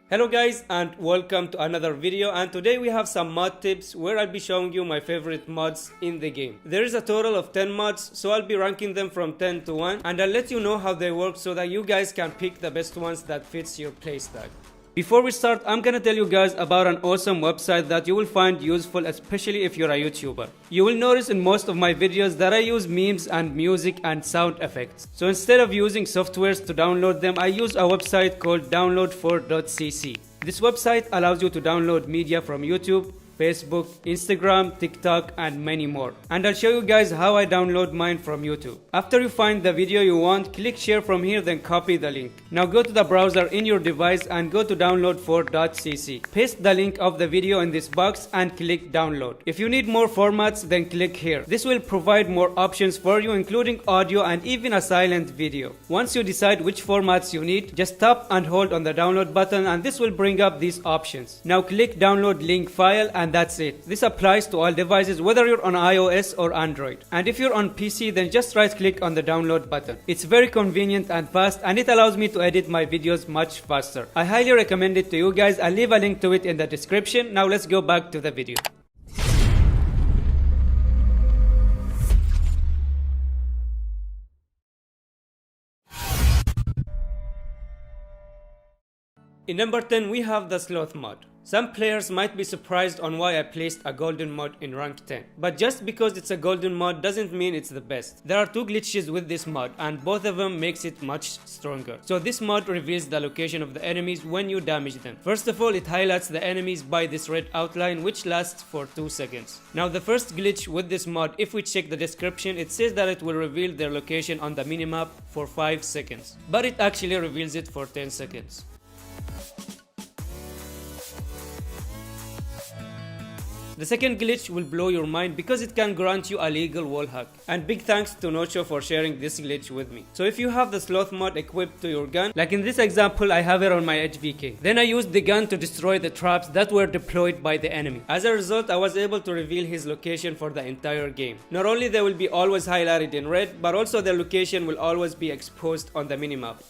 Hello guys and welcome to another video, and today we have some mod tips where I'll be showing you my favorite mods in the game. There is a total of 10 mods, so I'll be ranking them from 10 to 1 and I'll let you know how they work so that you guys can pick the best ones that fits your playstyle. Before we start, I'm gonna tell you guys about an awesome website that you will find useful, especially if you're a YouTuber. You will notice in most of my videos that I use memes and music and sound effects. So instead of using softwares to download them, I use a website called download4.cc. This website allows you to download media from YouTube, Facebook, Instagram, TikTok and many more. And I'll show you guys how I download mine from YouTube. After you find the video you want, click share from here, then copy the link. Now go to the browser in your device and go to download4.cc. Paste the link of the video in this box and click download. If you need more formats, then click here. This will provide more options for you, including audio and even a silent video. Once you decide which formats you need, just tap and hold on the download button and this will bring up these options. Now click download link file and that's it. This applies to all devices whether you're on iOS or Android. And if you're on PC, then just right click on the download button. It's very convenient and fast and it allows me to edit my videos much faster. I highly recommend it to you guys. I'll leave a link to it in the description. Now let's go back to the video. In number 10 we have the sloth mod. Some players might be surprised on why I placed a golden mod in rank 10. But just because it's a golden mod doesn't mean it's the best. There are two glitches with this mod and both of them makes it much stronger. So this mod reveals the location of the enemies when you damage them. First of all, it highlights the enemies by this red outline which lasts for 2 seconds. Now the first glitch with this mod, if we check the description, it says that it will reveal their location on the minimap for 5 seconds. But it actually reveals it for 10 seconds. The second glitch will blow your mind because it can grant you a legal wall hack. And big thanks to Nocho for sharing this glitch with me. So if you have the sloth mod equipped to your gun, like in this example I have it on my HVK. Then I used the gun to destroy the traps that were deployed by the enemy. As a result, I was able to reveal his location for the entire game. Not only they will be always highlighted in red, but also their location will always be exposed on the minimap.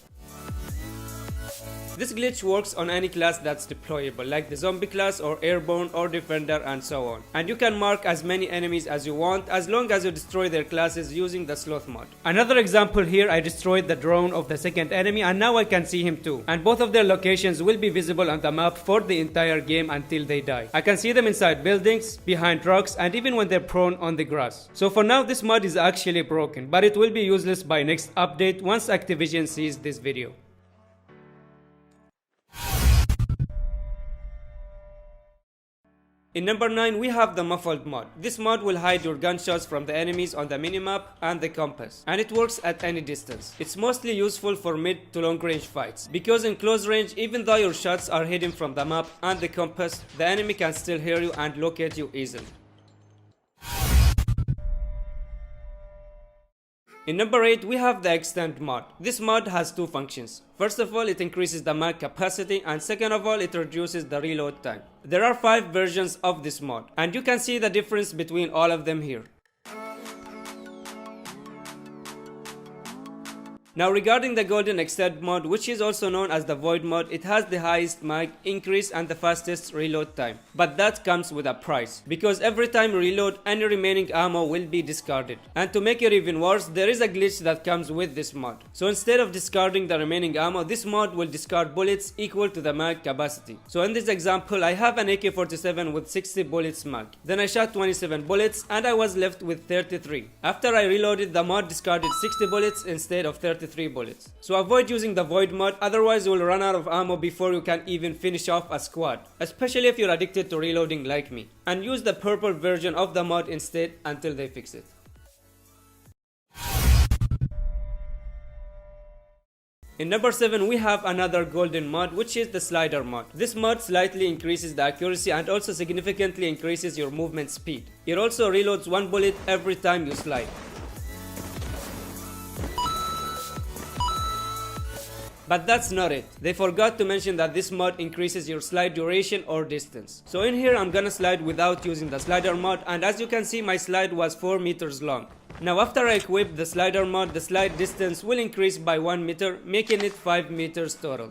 This glitch works on any class that's deployable, like the zombie class or airborne or defender and so on. And you can mark as many enemies as you want as long as you destroy their classes using the sloth mod. Another example here, I destroyed the drone of the second enemy and now I can see him too. And both of their locations will be visible on the map for the entire game until they die. I can see them inside buildings, behind rocks and even when they're prone on the grass. So for now this mod is actually broken, but it will be useless by next update once Activision sees this video. In number 9 we have the muffled mod. This mod will hide your gunshots from the enemies on the minimap and the compass, and it works at any distance. It's mostly useful for mid to long range fights, because in close range, even though your shots are hidden from the map and the compass, the enemy can still hear you and locate you easily. In number 8 we have the extend mod. This mod has two functions. First of all, it increases the mag capacity, and second of all, it reduces the reload time. There are 5 versions of this mod and you can see the difference between all of them here. Now regarding the golden extend mod, which is also known as the void mod, it has the highest mag increase and the fastest reload time. But that comes with a price, because every time you reload, any remaining ammo will be discarded. And to make it even worse, there is a glitch that comes with this mod. So instead of discarding the remaining ammo, this mod will discard bullets equal to the mag capacity. So in this example, I have an AK-47 with 60 bullets mag. Then I shot 27 bullets and I was left with 33. After I reloaded, the mod discarded 60 bullets instead of 33 bullets. So avoid using the void mod, otherwise you will run out of ammo before you can even finish off a squad, especially if you're addicted to reloading like me. And use the purple version of the mod instead until they fix it. In number 7 we have another golden mod, which is the slider mod. This mod slightly increases the accuracy and also significantly increases your movement speed. It also reloads 1 bullet every time you slide. But that's not it. They forgot to mention that this mod increases your slide duration or distance. So in here I'm gonna slide without using the slider mod, and as you can see my slide was 4 meters long. Now after I equip the slider mod, the slide distance will increase by 1 meter, making it 5 meters total.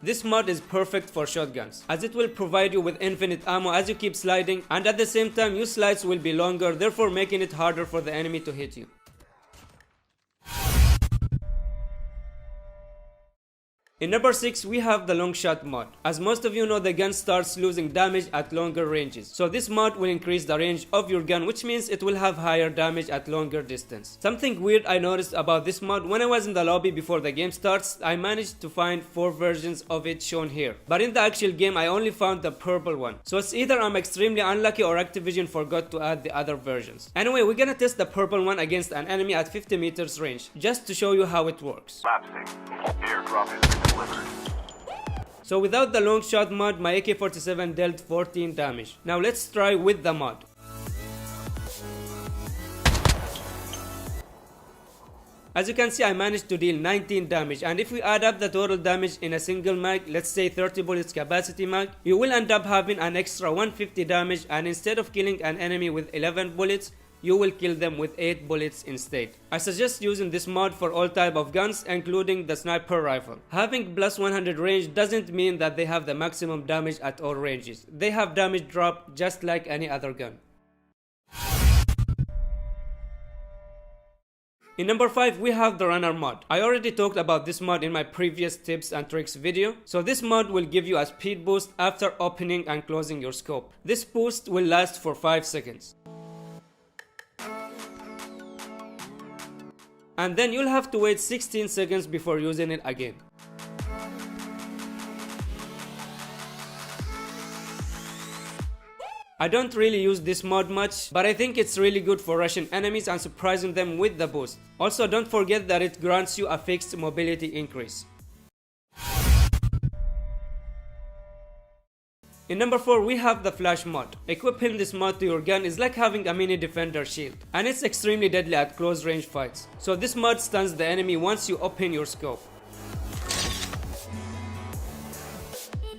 This mod is perfect for shotguns, as it will provide you with infinite ammo as you keep sliding, and at the same time your slides will be longer, therefore making it harder for the enemy to hit you. In number 6, we have the long shot mod. As most of you know, the gun starts losing damage at longer ranges. So this mod will increase the range of your gun, which means it will have higher damage at longer distance. Something weird I noticed about this mod, when I was in the lobby before the game starts, I managed to find 4 versions of it shown here. But in the actual game, I only found the purple one. So it's either I'm extremely unlucky or Activision forgot to add the other versions. Anyway, we're gonna test the purple one against an enemy at 50 meters range, just to show you how it works. Airdrop is delivered. So without the long shot mod, my AK-47 dealt 14 damage. Now let's try with the mod. As you can see, I managed to deal 19 damage, and if we add up the total damage in a single mag, let's say 30 bullets capacity mag, you will end up having an extra 150 damage, and instead of killing an enemy with 11 bullets, you will kill them with 8 bullets instead. I suggest using this mod for all type of guns, including the sniper rifle. Having plus 100 range doesn't mean that they have the maximum damage at all ranges. They have damage drop just like any other gun. In number 5, we have the runner mod. I already talked about this mod in my previous tips and tricks video. So this mod will give you a speed boost after opening and closing your scope. This boost will last for 5 seconds. And then you'll have to wait 16 seconds before using it again. I don't really use this mod much, but I think it's really good for rushing enemies and surprising them with the boost. Also, don't forget that it grants you a fixed mobility increase. In number 4, we have the flash mod. Equipping this mod to your gun is like having a mini defender shield, and it's extremely deadly at close range fights. So this mod stuns the enemy once you open your scope.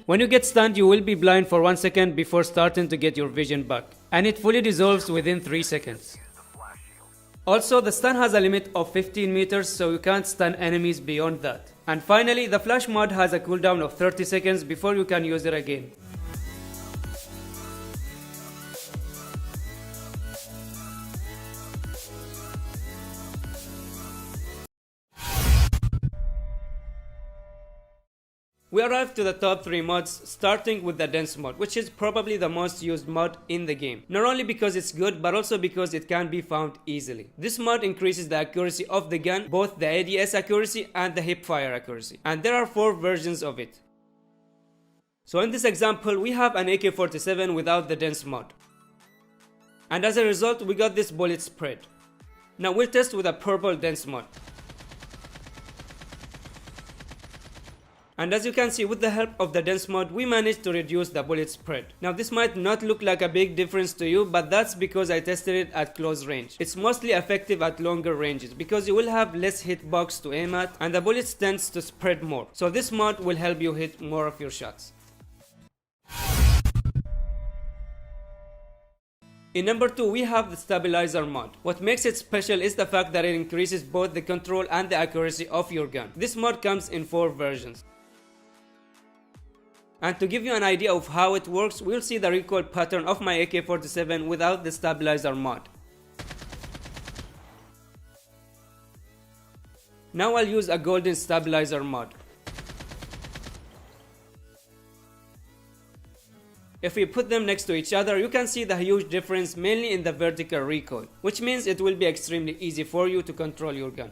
When you get stunned, you will be blind for 1 second before starting to get your vision back, and it fully dissolves within 3 seconds. Also, the stun has a limit of 15 meters, so you can't stun enemies beyond that. And finally, the flash mod has a cooldown of 30 seconds before you can use it again. We arrived to the top 3 mods, starting with the dense mod, which is probably the most used mod in the game. Not only because it's good, but also because it can be found easily. This mod increases the accuracy of the gun, both the ADS accuracy and the hip fire accuracy. And there are 4 versions of it. So in this example, we have an AK-47 without the dense mod. And as a result, we got this bullet spread. Now we'll test with a purple dense mod. And as you can see, with the help of the dense mod, we managed to reduce the bullet spread. Now this might not look like a big difference to you, but that's because I tested it at close range. It's mostly effective at longer ranges because you will have less hitbox to aim at and the bullets tends to spread more. So this mod will help you hit more of your shots. In number 2, we have the stabilizer mod. What makes it special is the fact that it increases both the control and the accuracy of your gun. This mod comes in 4 versions. And to give you an idea of how it works, we'll see the recoil pattern of my AK-47 without the stabilizer mod. Now I'll use a golden stabilizer mod. If we put them next to each other, you can see the huge difference mainly in the vertical recoil, which means it will be extremely easy for you to control your gun.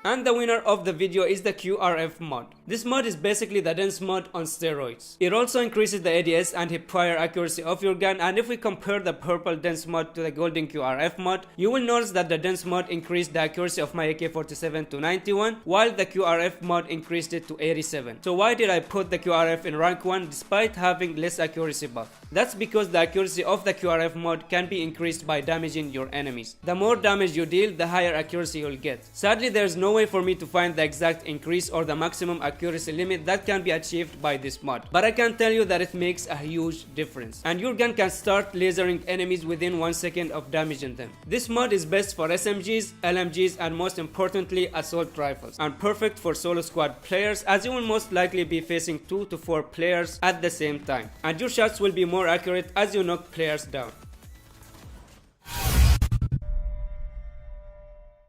And the winner of the video is the QRF mod. This mod is basically the dense mod on steroids. It also increases the ADS and hip fire accuracy of your gun, and if we compare the purple dense mod to the golden QRF mod, you will notice that the dense mod increased the accuracy of my AK-47 to 91, while the QRF mod increased it to 87. So why did I put the QRF in rank 1 despite having less accuracy buff? That's because the accuracy of the QRF mod can be increased by damaging your enemies. The more damage you deal, the higher accuracy you'll get. Sadly, there's no way for me to find the exact increase or the maximum accuracy limit that can be achieved by this mod, but I can tell you that it makes a huge difference, and your gun can start lasering enemies within 1 second of damaging them. This mod is best for SMGs, LMGs, and most importantly assault rifles, and perfect for solo squad players, as you will most likely be facing 2 to 4 players at the same time, and your shots will be more accurate as you knock players down.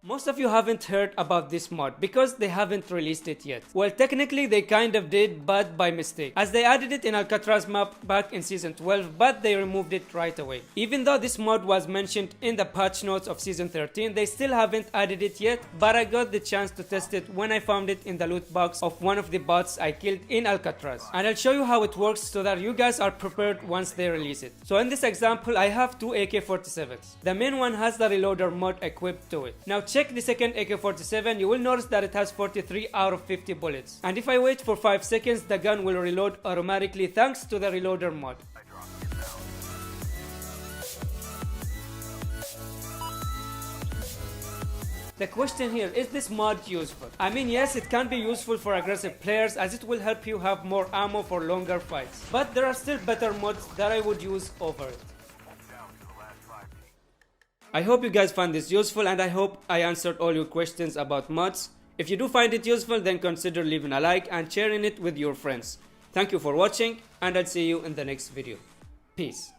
Most of you haven't heard about this mod because they haven't released it yet. Well, technically they kind of did, but by mistake, as they added it in Alcatraz map back in season 12, but they removed it right away. Even though this mod was mentioned in the patch notes of season 13, they still haven't added it yet, but I got the chance to test it when I found it in the loot box of one of the bots I killed in Alcatraz. And I'll show you how it works so that you guys are prepared once they release it. So in this example, I have two AK-47s. The main one has the reloader mod equipped to it. Now check the second AK-47, you will notice that it has 43 out of 50 bullets. And if I wait for 5 seconds, the gun will reload automatically thanks to the reloader mod. The question here, is this mod useful? I mean, yes, it can be useful for aggressive players as it will help you have more ammo for longer fights. But there are still better mods that I would use over it. I hope you guys found this useful, and I hope I answered all your questions about mods. If you do find it useful, then consider leaving a like and sharing it with your friends. Thank you for watching, and I'll see you in the next video. Peace.